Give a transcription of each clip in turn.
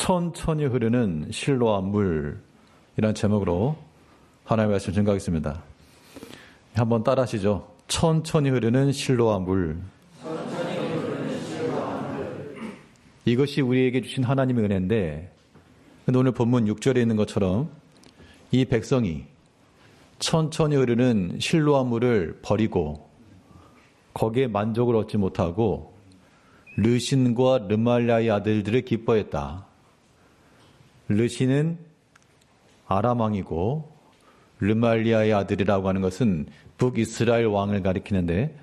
천천히 흐르는 실로와 물이라는 제목으로 하나님의 말씀 증거하겠습니다. 한번 따라 하시죠. 천천히 흐르는 실로와 물. 이것이 우리에게 주신 하나님의 은혜인데, 오늘 본문 6절에 있는 것처럼 이 백성이 천천히 흐르는 실로와 물을 버리고 거기에 만족을 얻지 못하고 르신과 르말랴의 아들들을 기뻐했다. 르신은 아람 왕이고 르말리아의 아들이라고 하는 것은 북이스라엘 왕을 가리키는데,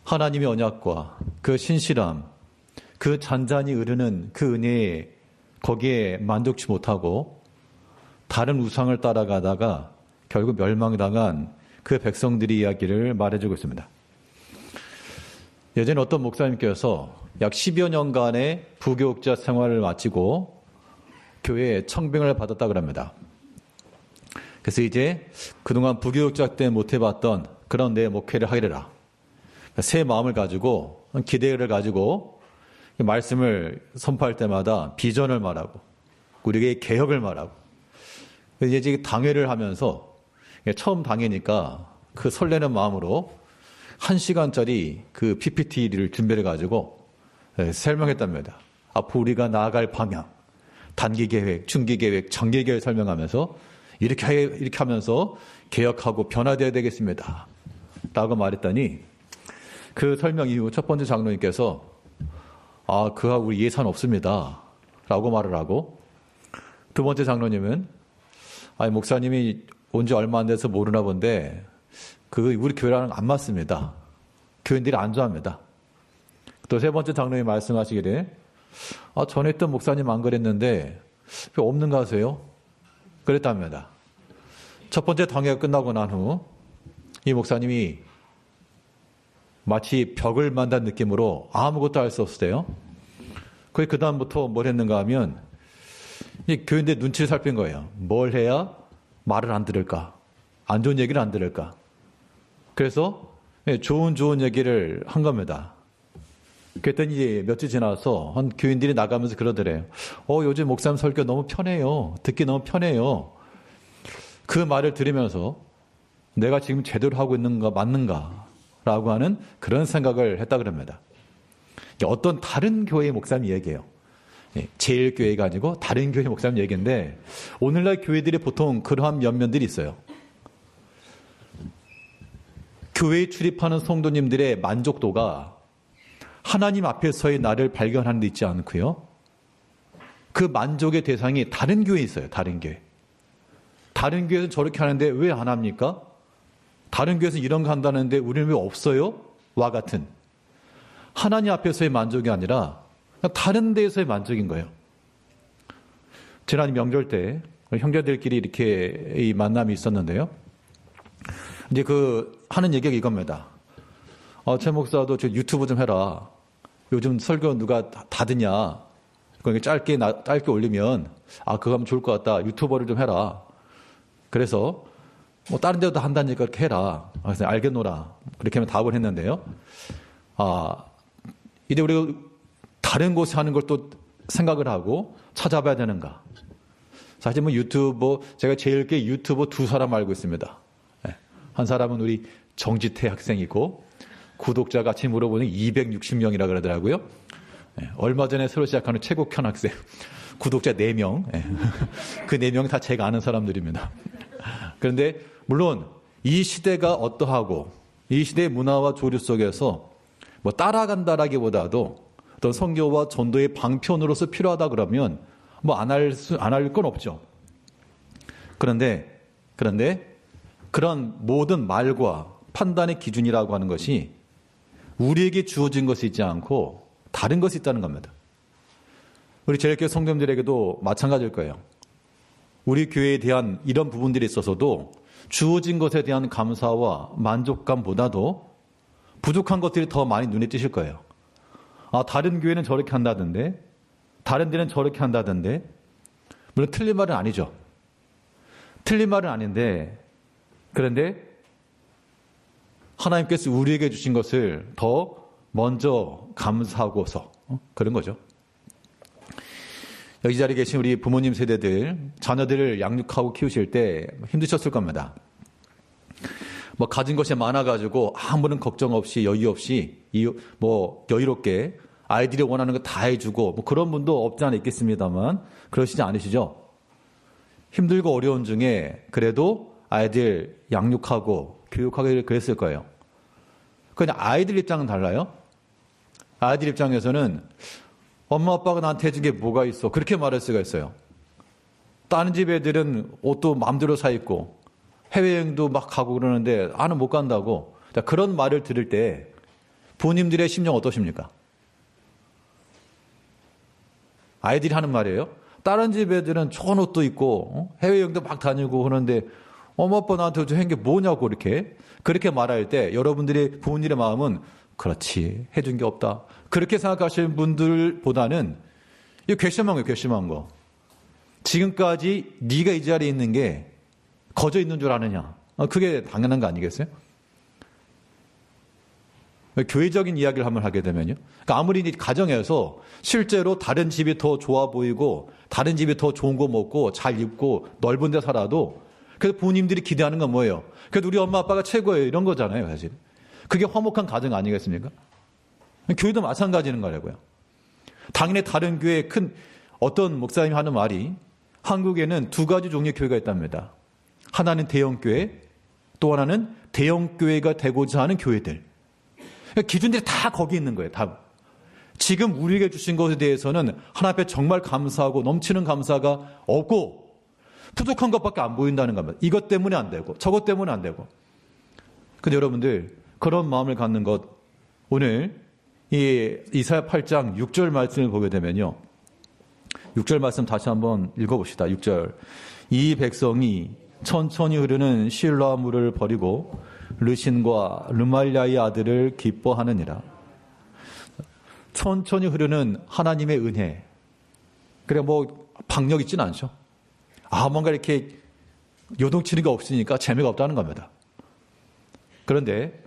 하나님의 언약과 그 신실함, 그 잔잔히 흐르는 그 은혜에 거기에 만족치 못하고 다른 우상을 따라가다가 결국 멸망당한 그 백성들의 이야기를 말해주고 있습니다. 예전에 어떤 목사님께서 약 10여 년간의 부교육자 생활을 마치고 교회에 청빙을 받았다고 합니다. 그래서 이제 그동안 부교육자 때 못해봤던 그런 내 목회를 하리라. 새 마음을 가지고, 기대를 가지고 말씀을 선포할 때마다 비전을 말하고 우리에게 개혁을 말하고, 이제 당회를 하면서 처음 당회니까 그 설레는 마음으로 1시간짜리 그 PPT를 준비해 가지고 설명했답니다. 앞으로 우리가 나아갈 방향, 단기 계획, 중기 계획, 장기 계획 설명하면서 이렇게 하면서 개혁하고 변화되어야 되겠습니다. 라고 말했더니 그 설명 이후 첫 번째 장로님께서 그하고 우리 예산 없습니다. 라고 말을 하고, 두 번째 장로님은 목사님이 온 지 얼마 안 돼서 모르나 본데 우리 교회랑 안 맞습니다. 교인들이 안 좋아합니다. 또 세 번째 장로님이 말씀하시기를 전에 있던 목사님 안 그랬는데 왜 없는가 하세요? 그랬답니다. 첫 번째 당회가 끝나고 난 후 이 목사님이 마치 벽을 만난 느낌으로 아무것도 할 수 없었대요. 그 다음부터 뭘 했는가 하면 이 교인들 눈치를 살핀 거예요. 뭘 해야 말을 안 들을까? 안 좋은 얘기를 안 들을까? 그래서 좋은 얘기를 한 겁니다. 그랬더니 이제 며칠 지나서 한 교인들이 나가면서 그러더래요. 요즘 목사님 설교 너무 편해요. 듣기 너무 편해요. 그 말을 들으면서 내가 지금 제대로 하고 있는가 맞는가 라고 하는 그런 생각을 했다 그럽니다. 어떤 다른 교회의 목사님 얘기예요. 제일교회가 아니고 다른 교회 목사님 얘기인데, 오늘날 교회들이 보통 그러한 면면들이 있어요. 교회에 출입하는 성도님들의 만족도가 하나님 앞에서의 나를 발견하는 데 있지 않고요, 그 만족의 대상이 다른 교회에 있어요. 다른 교회. 다른 교회에서는 저렇게 하는데 왜 안 합니까? 다른 교회에서는 이런 거 한다는데 우리는 왜 없어요? 와 같은 하나님 앞에서의 만족이 아니라 다른 데에서의 만족인 거예요. 지난 명절 때 형제들끼리 이렇게 이 만남이 있었는데요. 이제 하는 얘기가 이겁니다. 최 목사도 저 유튜브 좀 해라. 요즘 설교 누가 다 듣냐. 짧게 올리면 그거 하면 좋을 것 같다. 유튜버를 좀 해라. 그래서 다른 데도 한다니까 그렇게 해라. 그래서 알겠노라. 그렇게 하면 답을 했는데요. 이제 우리가 다른 곳에 하는 걸 또 생각을 하고 찾아봐야 되는가. 사실 제가 제일 게 유튜버 두 사람 알고 있습니다. 한 사람은 우리 정지태 학생이고, 구독자 같이 물어보니 260명이라 그러더라고요. 얼마 전에 새로 시작하는 최국현 학생, 구독자 4명. 그 4명 다 제가 아는 사람들입니다. 그런데 물론 이 시대가 어떠하고 이 시대의 문화와 조류 속에서 따라간다라기보다도 어떤 선교와 전도의 방편으로서 필요하다 그러면 안 할 건 없죠. 그런데 그런 모든 말과 판단의 기준이라고 하는 것이 우리에게 주어진 것이 있지 않고 다른 것이 있다는 겁니다. 우리 제일교회 성도님들에게도 마찬가지일 거예요. 우리 교회에 대한 이런 부분들이 있어서도 주어진 것에 대한 감사와 만족감보다도 부족한 것들이 더 많이 눈에 띄실 거예요. 다른 교회는 저렇게 한다던데, 다른 데는 저렇게 한다던데. 물론 틀린 말은 아니죠. 틀린 말은 아닌데, 그런데 하나님께서 우리에게 주신 것을 더 먼저 감사하고서 그런 거죠. 여기 자리에 계신 우리 부모님 세대들, 자녀들을 양육하고 키우실 때 힘드셨을 겁니다. 뭐 가진 것이 많아가지고 아무런 걱정 없이 여유 없이 뭐 여유롭게 아이들이 원하는 거 다 해주고 뭐 그런 분도 없지 않아 있겠습니다만 그러시지 않으시죠? 힘들고 어려운 중에 그래도 아이들 양육하고 교육하기를 그랬을 거예요. 그냥 아이들 입장은 달라요. 아이들 입장에서는 엄마 아빠가 나한테 해준 게 뭐가 있어 그렇게 말할 수가 있어요. 다른 집 애들은 옷도 마음대로 사 입고 해외여행도 막 가고 그러는데 나는 못 간다고. 자, 그런 말을 들을 때 부모님들의 심정 어떠십니까? 아이들이 하는 말이에요. 다른 집 애들은 좋은 옷도 입고 해외여행도 막 다니고 그러는데 엄마 아빠 나한테 해준 게 뭐냐고 그렇게 말할 때 여러분들의 부모님의 마음은 그렇지 해준 게 없다. 그렇게 생각하시는 분들보다는 이거 괘씸한 거예요. 괘씸한 거. 지금까지 네가 이 자리에 있는 게 거저 있는 줄 아느냐. 그게 당연한 거 아니겠어요? 교회적인 이야기를 한번 하게 되면요. 그러니까 아무리 가정에서 실제로 다른 집이 더 좋아 보이고 다른 집이 더 좋은 거 먹고 잘 입고 넓은 데 살아도 그래서 부모님들이 기대하는 건 뭐예요? 그래도 우리 엄마 아빠가 최고예요. 이런 거잖아요. 사실. 그게 화목한 가정 아니겠습니까? 교회도 마찬가지인 거라고요. 당연히 다른 교회 큰 어떤 목사님이 하는 말이 한국에는 두 가지 종류의 교회가 있답니다. 하나는 대형교회, 또 하나는 대형교회가 되고자 하는 교회들. 기준들이 다 거기 있는 거예요. 다. 지금 우리에게 주신 것에 대해서는 하나님 앞에 정말 감사하고 넘치는 감사가 없고 부족한 것밖에 안 보인다는 겁니다. 이것 때문에 안 되고 저것 때문에 안 되고. 근데 여러분들 그런 마음을 갖는 것 오늘 이 이사야 8장 6절 말씀을 보게 되면요. 6절 말씀 다시 한번 읽어봅시다. 6절. 이 백성이 천천히 흐르는 실로아 물을 버리고 르신과 르말랴의 아들을 기뻐하느니라. 천천히 흐르는 하나님의 은혜. 그래 뭐 박력 있지는 않죠. 뭔가 이렇게 요동치는 게 없으니까 재미가 없다는 겁니다. 그런데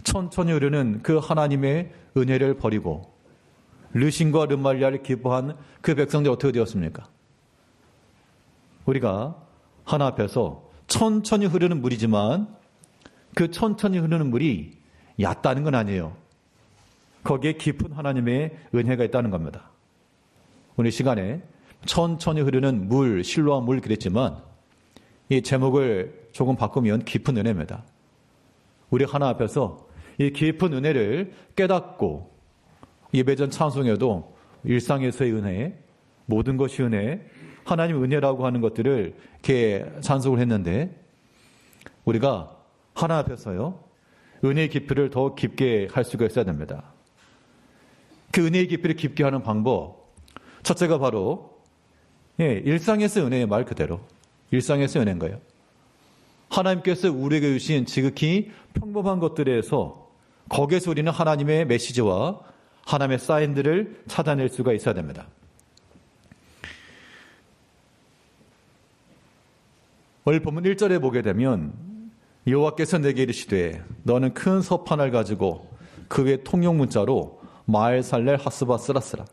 천천히 흐르는 그 하나님의 은혜를 버리고 르신과 르말랴를 기뻐한 그 백성들이 어떻게 되었습니까? 우리가 하나 앞에서 천천히 흐르는 물이지만 그 천천히 흐르는 물이 얕다는 건 아니에요. 거기에 깊은 하나님의 은혜가 있다는 겁니다. 오늘 시간에 천천히 흐르는 물, 실로아 물 그랬지만 이 제목을 조금 바꾸면 깊은 은혜입니다. 우리 하나 앞에서 이 깊은 은혜를 깨닫고 예배전 찬송에도 일상에서의 은혜, 모든 것이 은혜, 하나님 은혜라고 하는 것들을 이렇게 찬송을 했는데 우리가 하나 앞에서요 은혜의 깊이를 더 깊게 할 수가 있어야 됩니다. 그 은혜의 깊이를 깊게 하는 방법 첫째가 바로 일상에서 은혜의 말 그대로 일상에서 은혜인 거예요. 하나님께서 우리에게 주신 지극히 평범한 것들에서 거기에서 우리는 하나님의 메시지와 하나님의 사인들을 찾아낼 수가 있어야 됩니다. 오늘 본문 1절에 보게 되면 여호와께서 내게 이르시되 너는 큰 서판을 가지고 그 위에 통용문자로 마엘살렐 하스바스라 쓰라.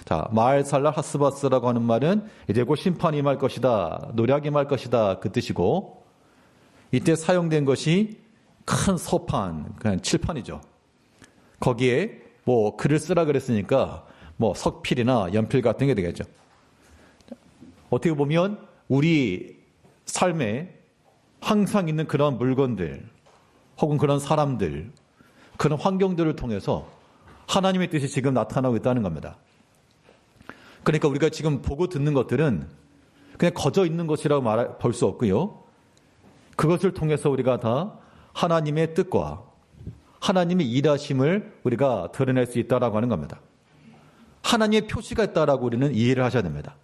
자, 마엘살렐 하스바스라고 하는 말은 이제 곧 심판이 임할 것이다, 노략이 임할 것이다 그 뜻이고 이때 사용된 것이 큰 서판, 그냥 칠판이죠. 거기에 뭐 글을 쓰라 그랬으니까 뭐 석필이나 연필 같은 게 되겠죠. 어떻게 보면 우리 삶에 항상 있는 그런 물건들 혹은 그런 사람들 그런 환경들을 통해서 하나님의 뜻이 지금 나타나고 있다는 겁니다. 그러니까 우리가 지금 보고 듣는 것들은 그냥 거저 있는 것이라고 볼 수 없고요. 그것을 통해서 우리가 다 하나님의 뜻과 하나님의 일하심을 우리가 드러낼 수 있다라고 하는 겁니다. 하나님의 표시가 있다라고 우리는 이해를 하셔야 됩니다.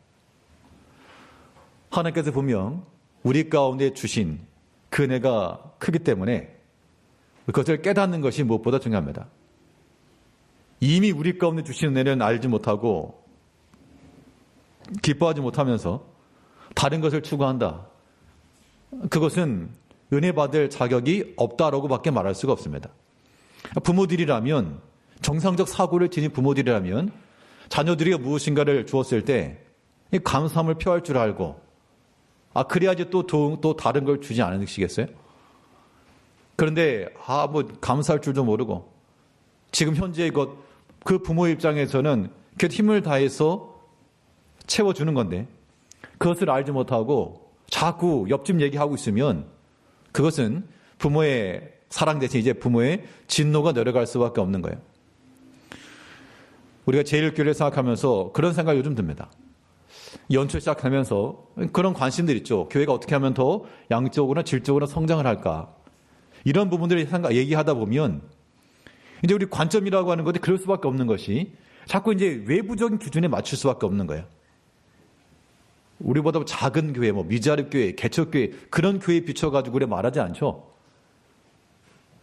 하나님께서 분명 우리 가운데 주신 그 은혜가 크기 때문에 그것을 깨닫는 것이 무엇보다 중요합니다. 이미 우리 가운데 주신 은혜는 알지 못하고 기뻐하지 못하면서 다른 것을 추구한다. 그것은 은혜 받을 자격이 없다라고 밖에 말할 수가 없습니다. 부모들이라면 정상적 사고를 지닌 부모들이라면 자녀들이 무엇인가를 주었을 때 이 감사함을 표할 줄 알고 그래야지 또 다른 걸 주지 않으시겠어요? 그런데 뭐 감사할 줄도 모르고 지금 현재 그 부모의 입장에서는 그 힘을 다해서 채워주는 건데 그것을 알지 못하고 자꾸 옆집 얘기하고 있으면 그것은 부모의 사랑 대신 이제 부모의 진노가 내려갈 수밖에 없는 거예요. 우리가 제일교회를 생각하면서 그런 생각이 요즘 듭니다. 연초 시작하면서 그런 관심들 있죠. 교회가 어떻게 하면 더 양적으로나 질적으로 성장을 할까. 이런 부분들을 얘기하다 보면 이제 우리 관점이라고 하는 것이 그럴 수밖에 없는 것이 자꾸 이제 외부적인 기준에 맞출 수밖에 없는 거예요. 우리보다 작은 교회, 미자립 교회, 개척교회 그런 교회에 비춰가지고 그래 말하지 않죠.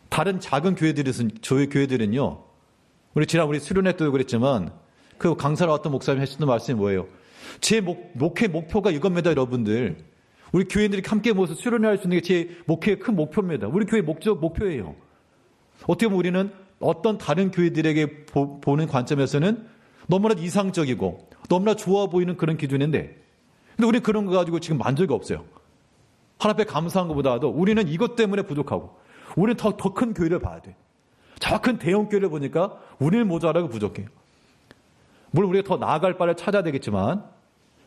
다른 작은 교회들은요. 우리 수련회 때도 그랬지만 그 강사로 왔던 목사님 하시는 말씀이 뭐예요? 제 목회 목표가 이겁니다, 여러분들. 우리 교회들이 함께 모여서 수련회 할 수 있는 게 제 목회의 큰 목표입니다. 우리 교회 목표예요. 어떻게 보면 우리는 어떤 다른 교회들에게 보는 관점에서는 너무나 이상적이고 너무나 좋아 보이는 그런 기준인데 근데 우리는 그런 거 가지고 지금 만족이 없어요. 하나님 앞에 감사한 것보다도 우리는 이것 때문에 부족하고 우리는 더 큰 교회를 봐야 돼. 저 큰 대형 교회를 보니까 우리는 모자라고 부족해요. 물론 우리가 더 나아갈 바를 찾아야 되겠지만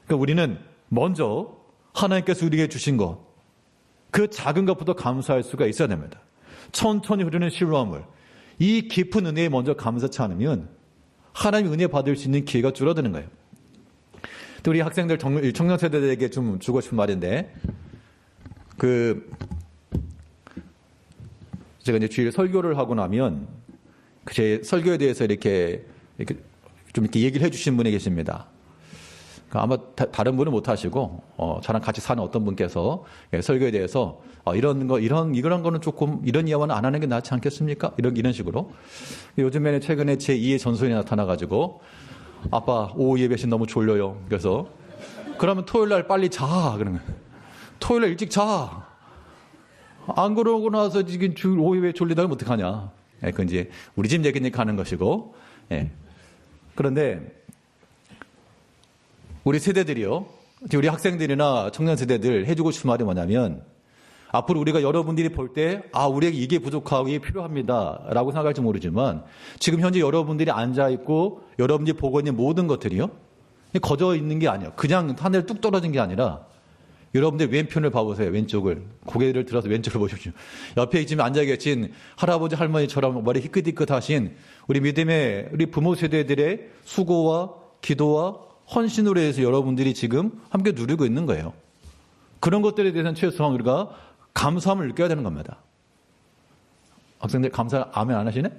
그러니까 우리는 먼저 하나님께서 우리에게 주신 것, 그 작은 것부터 감사할 수가 있어야 됩니다. 천천히 흐르는 실로화물, 이 깊은 은혜에 먼저 감사치 않으면 하나님 은혜 받을 수 있는 기회가 줄어드는 거예요. 또 우리 학생들, 청년 세대들에게 좀 주고 싶은 말인데, 제가 이제 주일 설교를 하고 나면 제 설교에 대해서 이렇게 얘기를 해주신 분이 계십니다. 아마 다른 분은 못 하시고 저랑 같이 사는 어떤 분께서 설교에 대해서 이런 거는 조금 이런 이야기는 안 하는 게 낫지 않겠습니까? 이런 식으로. 요즘에는 최근에 제 2의 전손이 나타나가지고 아빠 오후 예배신 너무 졸려요. 그래서 그러면 토요일 날 빨리 자. 그러면 토요일 날 일찍 자. 안 그러고 나서 지금 오후 예배 졸리다면 어떡하냐. 그건 이제 우리 집 얘기니까 하는 것이고. 그런데 우리 세대들이요. 우리 학생들이나 청년 세대들 해주고 싶은 말이 뭐냐면 앞으로 우리가 여러분들이 볼 때 우리에게 이게 부족하고 이게 필요합니다 라고 생각할지 모르지만 지금 현재 여러분들이 앉아있고 여러분들이 보고 있는 모든 것들이요. 거저 있는 게 아니에요. 그냥 하늘에 뚝 떨어진 게 아니라 여러분들 왼편을 봐보세요. 왼쪽을. 고개를 들어서 왼쪽을 보십시오. 옆에 지금 앉아 계신 할아버지 할머니처럼 머리 희끗희끗하신 우리 믿음의 우리 부모 세대들의 수고와 기도와 헌신으로 해서 여러분들이 지금 함께 누리고 있는 거예요. 그런 것들에 대해서는 최소한 우리가 감사함을 느껴야 되는 겁니다. 학생들 감사 아멘 안 하시네?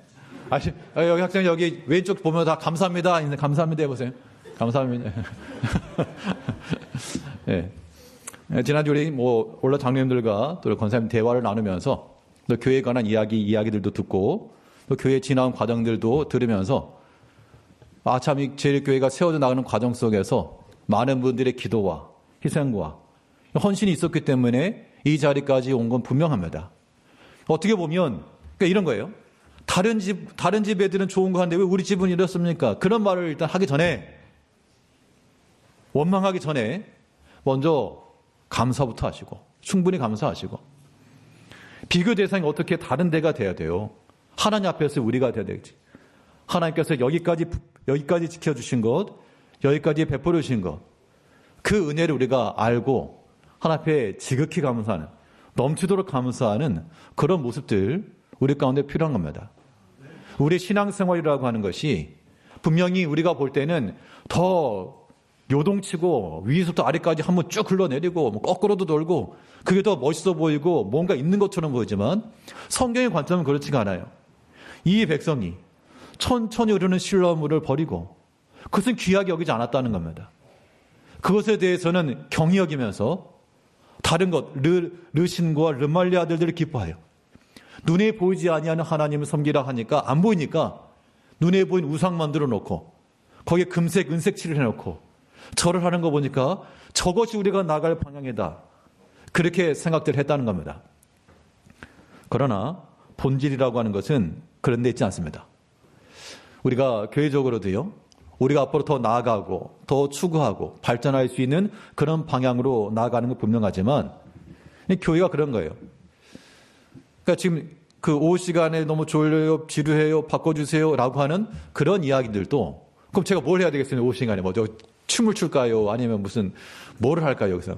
여기 학생 여기 왼쪽 보면 다 감사합니다. 감사합니다 해보세요. 감사합니다. 네. 지난주 우리 올라 장로님들과 또 권사님 대화를 나누면서 또 교회에 관한 이야기들도 듣고 또 교회 지나온 과정들도 들으면서 참 이 제일교회가 세워져 나가는 과정 속에서 많은 분들의 기도와 희생과 헌신이 있었기 때문에 이 자리까지 온 건 분명합니다. 어떻게 보면 그러니까 이런 거예요. 다른 집 애들은 좋은 거 하는데 왜 우리 집은 이렇습니까? 그런 말을 일단 하기 전에 원망하기 전에 먼저 감사부터 하시고 충분히 감사하시고 비교 대상이 어떻게 다른 데가 돼야 돼요. 하나님 앞에서 우리가 돼야 되겠지. 하나님께서 여기까지 지켜주신 것, 여기까지 베풀어 주신 것, 그 은혜를 우리가 알고 하나님 앞에 지극히 감사하는, 넘치도록 감사하는 그런 모습들 우리 가운데 필요한 겁니다. 우리 신앙생활이라고 하는 것이 분명히 우리가 볼 때는 더 요동치고 위에서부터 아래까지 한번 쭉 흘러내리고 거꾸로도 돌고 그게 더 멋있어 보이고 뭔가 있는 것처럼 보이지만 성경의 관점은 그렇지가 않아요. 이 백성이 천천히 흐르는 실로물을 버리고 그것은 귀하게 여기지 않았다는 겁니다. 그것에 대해서는 경히 여기면서 다른 것, 르신과 르말리 아들들을 기뻐해요. 눈에 보이지 아니하는 하나님을 섬기라 하니까 안 보이니까 눈에 보인 우상 만들어 놓고 거기에 금색, 은색 칠을 해놓고 절을 하는 거 보니까 저것이 우리가 나갈 방향이다. 그렇게 생각들 했다는 겁니다. 그러나 본질이라고 하는 것은 그런 데 있지 않습니다. 우리가 교회적으로도요, 우리가 앞으로 더 나아가고 더 추구하고 발전할 수 있는 그런 방향으로 나아가는 건 분명하지만 교회가 그런 거예요. 그러니까 지금 그 오후 시간에 너무 졸려요, 지루해요, 바꿔주세요 라고 하는 그런 이야기들도 그럼 제가 뭘 해야 되겠어요? 오후 시간에 뭐 춤을 출까요? 아니면 무슨 뭐를 할까요? 여기서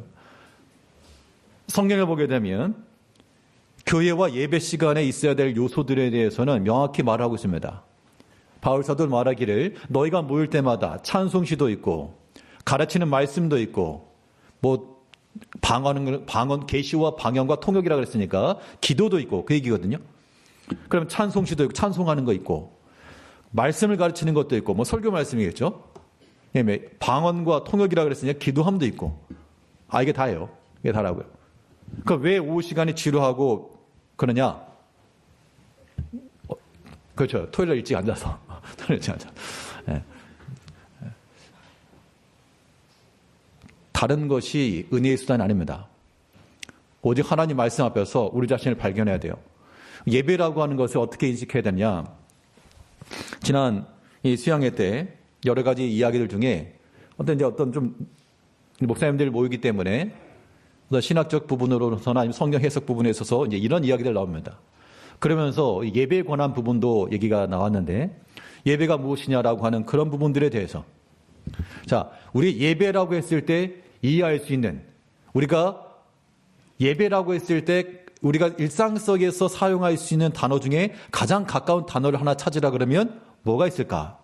성경을 보게 되면 교회와 예배 시간에 있어야 될 요소들에 대해서는 명확히 말하고 있습니다. 바울 사도 말하기를 너희가 모일 때마다 찬송시도 있고 가르치는 말씀도 있고 뭐 방언 계시와 방언과 통역이라 그랬으니까 기도도 있고 그 얘기거든요. 그럼 찬송시도 있고 찬송하는 거 있고 말씀을 가르치는 것도 있고 뭐 설교 말씀이겠죠. 방언과 통역이라 그랬으니까 기도함도 있고 이게 다예요. 이게 다라고요. 그러니까 왜 오후 시간이 지루하고 그러냐? 그렇죠. 토요일에 일찍 앉아서 토요일에 일찍 앉아. 다른 것이 은혜의 수단이 아닙니다. 오직 하나님 말씀 앞에서 우리 자신을 발견해야 돼요. 예배라고 하는 것을 어떻게 인식해야 되냐? 지난 이 수양회 때 여러 가지 이야기들 중에 어떤 좀 목사님들 모이기 때문에 신학적 부분으로서나 아니면 성경 해석 부분에 있어서 이제 이런 이야기들 나옵니다. 그러면서 예배에 관한 부분도 얘기가 나왔는데 예배가 무엇이냐라고 하는 그런 부분들에 대해서 자, 우리 예배라고 했을 때 이해할 수 있는 우리가 예배라고 했을 때 우리가 일상 속에서 사용할 수 있는 단어 중에 가장 가까운 단어를 하나 찾으라 그러면 뭐가 있을까?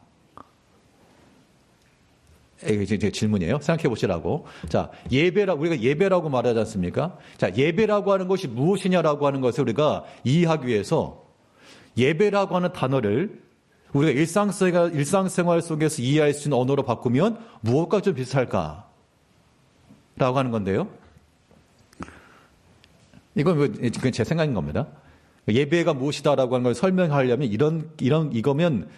이게 질문이에요. 생각해 보시라고. 자, 우리가 예배라고 말하지 않습니까? 자, 예배라고 하는 것이 무엇이냐라고 하는 것을 우리가 이해하기 위해서 예배라고 하는 단어를 우리가 일상생활 속에서 이해할 수 있는 언어로 바꾸면 무엇과 좀 비슷할까? 라고 하는 건데요. 이건 제 생각인 겁니다. 예배가 무엇이다라고 하는 걸 설명하려면 이거면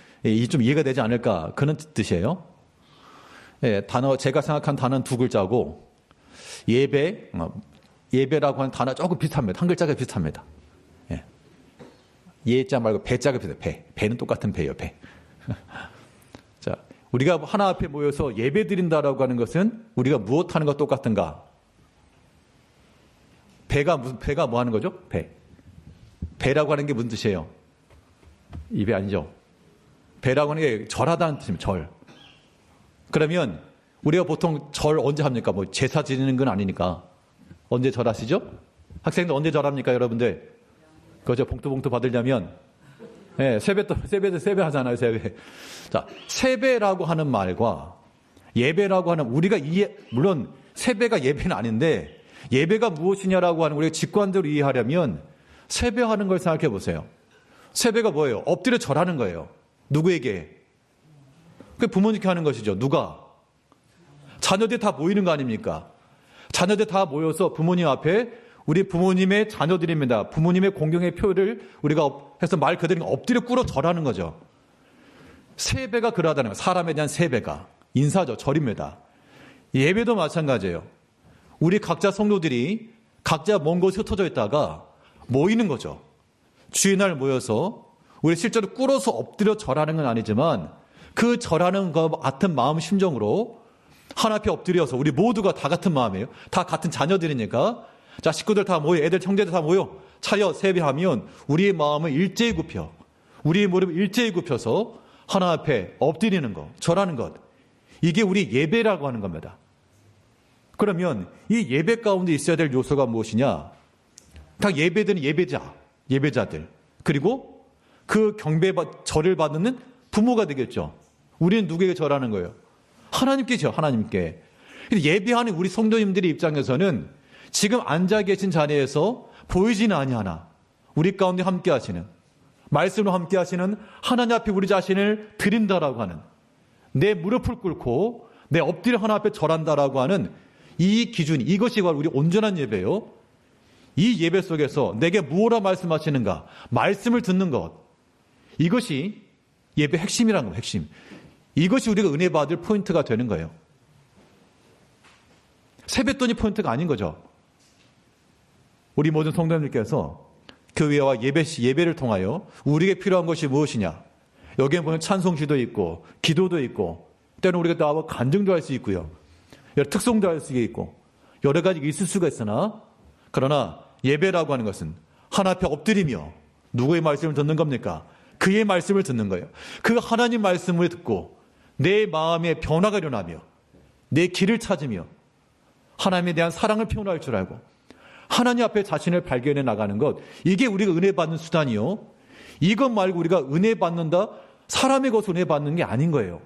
좀 이해가 되지 않을까? 그런 뜻이에요. 제가 생각한 단어는 두 글자고, 예배라고 하는 단어 조금 비슷합니다. 한 글자가 비슷합니다. 예자 말고 배자가 비슷해요. 배는 똑같은 배예요, 배. 자, 우리가 하나 앞에 모여서 예배 드린다라고 하는 것은 우리가 무엇 하는 것 똑같은가? 배가 뭐 하는 거죠? 배라고 하는 게 무슨 뜻이에요? 이 배 아니죠? 배라고 하는 게 절하다는 뜻입니다, 절. 그러면 우리가 보통 절 언제 합니까? 뭐 제사 지내는 건 아니니까. 언제 절하시죠? 학생들 언제 절합니까, 여러분들? 그죠? 봉투 받으려면 세배 하잖아요, 세배. 자, 세배라고 하는 말과 예배라고 하는 우리가 물론 세배가 예배는 아닌데 예배가 무엇이냐라고 하는 우리가 직관적으로 이해하려면 세배하는 걸 생각해 보세요. 세배가 뭐예요? 엎드려 절하는 거예요. 누구에게? 그 부모님께 하는 것이죠. 누가? 자녀들 다 모이는 거 아닙니까? 자녀들 다 모여서 부모님 앞에 우리 부모님의 자녀들입니다. 부모님의 공경의 표를 우리가 해서 말 그대로 엎드려 꿇어 절하는 거죠. 세배가 그러하다는 거예요. 사람에 대한 세배가. 인사죠. 절입니다. 예배도 마찬가지예요. 우리 각자 성도들이 각자 먼 곳에 흩어져 있다가 모이는 거죠. 주일날 모여서 우리 실제로 꿇어서 엎드려 절하는 건 아니지만 그 절하는 것 같은 마음 심정으로 하나 앞에 엎드려서 우리 모두가 다 같은 마음이에요. 다 같은 자녀들이니까 자, 식구들 다 모여, 애들, 형제들 다 모여 차려 세배하면 우리의 마음을 일제히 굽혀 우리의 무릎을 일제히 굽혀서 하나 앞에 엎드리는 것, 절하는 것. 이게 우리 예배라고 하는 겁니다. 그러면 이 예배 가운데 있어야 될 요소가 무엇이냐? 다 예배들은 예배자들. 그리고 그 절을 받는 부모가 되겠죠. 우리는 누구에게 절하는 거예요? 하나님께죠, 하나님께. 예배하는 우리 성도님들의 입장에서는 지금 앉아 계신 자리에서 보이지는 아니하나 우리 가운데 함께 하시는 말씀으로 함께 하시는 하나님 앞에 우리 자신을 드린다라고 하는 내 무릎을 꿇고 내 엎드려 하나 앞에 절한다라고 하는 이 기준, 이것이 바로 우리 온전한 예배요. 이 예배 속에서 내게 무엇라 말씀하시는가 말씀을 듣는 것, 이것이 예배 핵심이라는 거예요. 핵심. 이것이 우리가 은혜 받을 포인트가 되는 거예요. 세뱃돈이 포인트가 아닌 거죠. 우리 모든 성도님들께서 교회와 예배를 통하여 우리에게 필요한 것이 무엇이냐? 여기에 보면 찬송시도 있고 기도도 있고 때로는 우리가 나와 간증도 할 수 있고요. 여러 특송도 할 수 있고 여러 가지 있을 수가 있으나 그러나 예배라고 하는 것은 하나님 앞에 엎드리며 누구의 말씀을 듣는 겁니까? 그의 말씀을 듣는 거예요. 그 하나님 말씀을 듣고 내 마음에 변화가 일어나며 내 길을 찾으며 하나님에 대한 사랑을 표현할 줄 알고 하나님 앞에 자신을 발견해 나가는 것, 이게 우리가 은혜 받는 수단이요. 이것 말고 우리가 은혜 받는다, 사람의 것을 은혜 받는 게 아닌 거예요.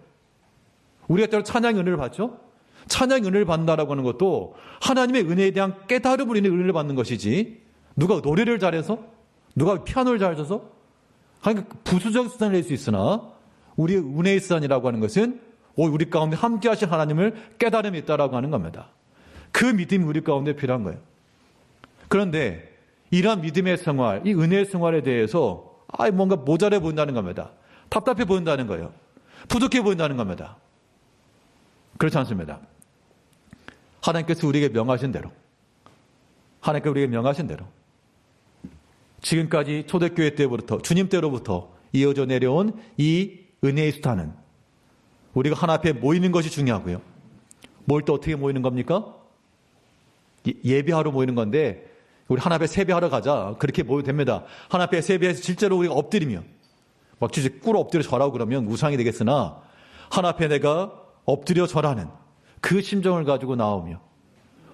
우리가 때로 찬양의 은혜를 받죠? 찬양의 은혜를 받는다라고 하는 것도 하나님의 은혜에 대한 깨달음으로 인해 은혜를 받는 것이지, 누가 노래를 잘해서, 누가 피아노를 잘 쳐서, 부수적 수단을 낼 수 있으나 우리의 은혜의 수단이라고 하는 것은 우리 가운데 함께 하신 하나님을 깨달음이 있다라고 하는 겁니다. 그 믿음이 우리 가운데 필요한 거예요. 그런데 이러한 믿음의 생활, 이 은혜의 생활에 대해서 뭔가 모자래 보인다는 겁니다. 답답해 보인다는 거예요. 부족해 보인다는 겁니다. 그렇지 않습니다. 하나님께서 우리에게 명하신 대로, 하나님께서 우리에게 명하신 대로 지금까지 초대교회 때부터 주님 때로부터 이어져 내려온 이 은혜의 수단은 우리가 하나 앞에 모이는 것이 중요하고요. 모일 때 어떻게 모이는 겁니까? 예배하러 모이는 건데 우리 하나 앞에 세배하러 가자. 그렇게 모여도 됩니다. 하나 앞에 세배해서 실제로 우리가 엎드리며 막 진짜 꿇어 엎드려 절하고 그러면 우상이 되겠으나 하나 앞에 내가 엎드려 절하는 그 심정을 가지고 나오며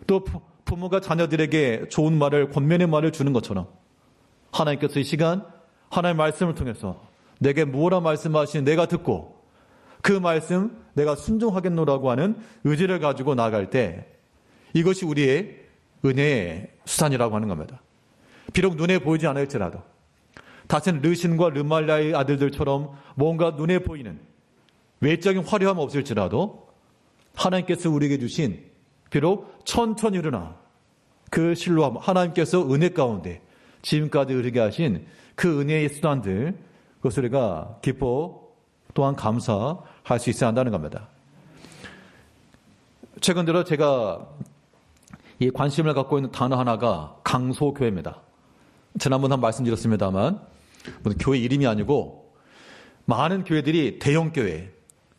또 부모가 자녀들에게 좋은 말을, 권면의 말을 주는 것처럼 하나님께서 이 시간 하나님의 말씀을 통해서 내게 무엇라 말씀하시니 내가 듣고 그 말씀 내가 순종하겠노라고 하는 의지를 가지고 나아갈 때 이것이 우리의 은혜의 수단이라고 하는 겁니다. 비록 눈에 보이지 않을지라도 다시는 르신과 르말라의 아들들처럼 뭔가 눈에 보이는 외적인 화려함 없을지라도 하나님께서 우리에게 주신 비록 천천히 일어나 그 신뢰함, 하나님께서 은혜 가운데 지금까지 이르게 하신 그 은혜의 수단들, 그것을 우리가 기뻐 또한 감사할 수 있어야 한다는 겁니다. 최근 들어 제가 이 관심을 갖고 있는 단어 하나가 강소교회입니다. 지난번 한 말씀드렸습니다만 교회 이름이 아니고 많은 교회들이 대형교회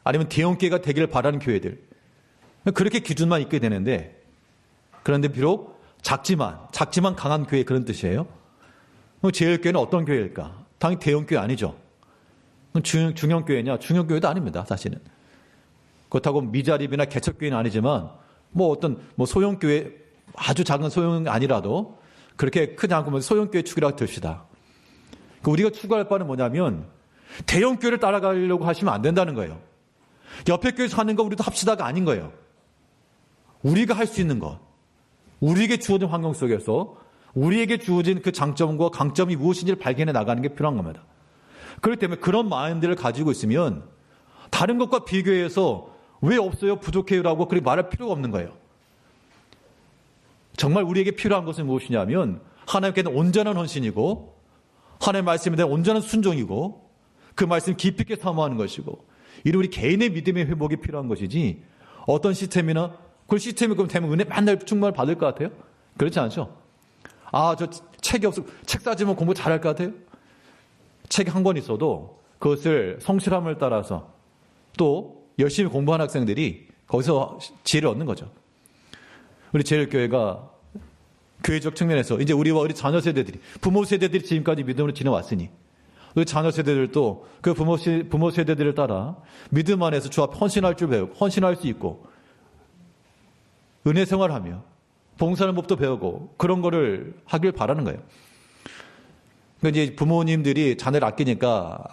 아니면 대형교회가 되기를 바라는 교회들, 그렇게 기준만 있게 되는데, 그런데 비록 작지만 강한 교회, 그런 뜻이에요. 제일교회는 어떤 교회일까? 당연히 대형교회 아니죠. 중형교회냐? 중형교회도 아닙니다, 사실은. 그렇다고 미자립이나 개척교회는 아니지만 어떤 소형교회, 아주 작은 소형이 아니라도 그렇게 크지 않고 소형교회 축이라고 듭시다. 우리가 추구할 바는 뭐냐면 대형교회를 따라가려고 하시면 안 된다는 거예요. 옆에 교회에서 하는 거 우리도 합시다가 아닌 거예요. 우리가 할 수 있는 것, 우리에게 주어진 환경 속에서 우리에게 주어진 그 장점과 강점이 무엇인지를 발견해 나가는 게 필요한 겁니다. 그렇기 때문에 그런 마인드를 가지고 있으면 다른 것과 비교해서 왜 없어요? 부족해요라고 그렇게 말할 필요가 없는 거예요. 정말 우리에게 필요한 것은 무엇이냐면 하나님께는 온전한 헌신이고 하나님의 말씀에 대한 온전한 순종이고 그 말씀 깊이 있게 사모하는 것이고, 이런 우리 개인의 믿음의 회복이 필요한 것이지 어떤 시스템이나 그 시스템이 그럼 되면 은혜 만날 충만을 받을 것 같아요? 그렇지 않죠? 저 책이 없어, 책 사지면 공부 잘할 것 같아요? 책이 한 권 있어도 그것을 성실함을 따라서 또 열심히 공부하는 학생들이 거기서 지혜를 얻는 거죠. 우리 제일교회가 교회적 측면에서 이제 우리와 우리 자녀 세대들이, 부모 세대들이 지금까지 믿음으로 지내왔으니 우리 자녀 세대들도 그 부모 세대들을 따라 믿음 안에서 주 앞에 헌신할 줄 배우고 헌신할 수 있고 은혜 생활하며 봉사하는 법도 배우고 그런 거를 하길 바라는 거예요. 그러니까 이제 부모님들이 자녀를 아끼니까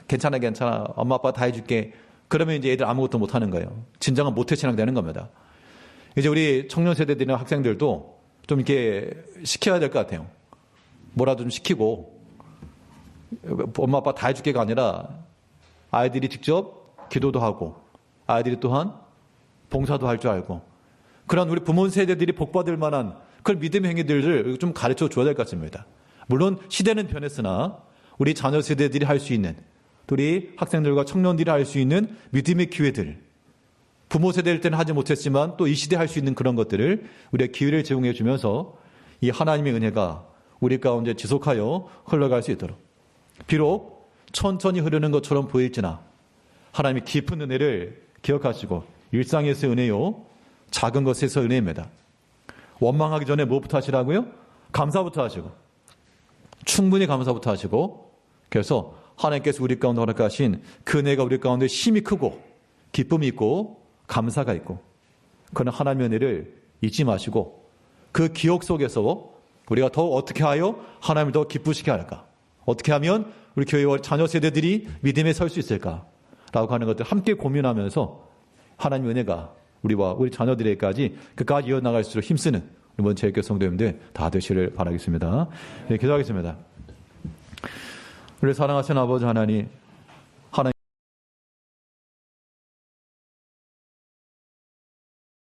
괜찮아 엄마 아빠 다 해줄게, 그러면 이제 애들 아무것도 못 하는 거예요. 진정한 모태신앙 되는 겁니다. 이제 우리 청년 세대들이나 학생들도 좀 이렇게 시켜야 될 것 같아요. 뭐라도 좀 시키고, 엄마 아빠 다 해줄게가 아니라 아이들이 직접 기도도 하고 아이들이 또한 봉사도 할 줄 알고, 그런 우리 부모 세대들이 복받을 만한 그런 믿음의 행위들을 좀 가르쳐 줘야 될 것 같습니다. 물론 시대는 변했으나 우리 자녀 세대들이 할 수 있는, 우리 학생들과 청년들이 할 수 있는 믿음의 기회들, 부모 세대일 때는 하지 못했지만 또 이 시대에 할 수 있는 그런 것들을 우리가 기회를 제공해 주면서 이 하나님의 은혜가 우리 가운데 지속하여 흘러갈 수 있도록, 비록 천천히 흐르는 것처럼 보일지나 하나님의 깊은 은혜를 기억하시고 일상에서의 은혜요. 작은 것에서 은혜입니다. 원망하기 전에 무엇부터 하시라고요? 감사부터 하시고 충분히 감사부터 하시고 그래서 하나님께서 우리 가운데 허락하신 그 은혜가 우리 가운데 힘이 크고 기쁨이 있고 감사가 있고 그런 하나님의 은혜를 잊지 마시고 그 기억 속에서 우리가 더 어떻게 하여 하나님을 더 기쁘시게 할까? 어떻게 하면 우리 교회와 자녀 세대들이 믿음에 설 수 있을까? 라고 하는 것들 함께 고민하면서 하나님의 은혜가 우리와 우리 자녀들에게까지 끝까지 이어나갈 수 있도록 힘쓰는 이번 제일교회 성도님들 다 되시를 바라겠습니다. 네, 기도하겠습니다. 우리 사랑하시는 아버지 하나님,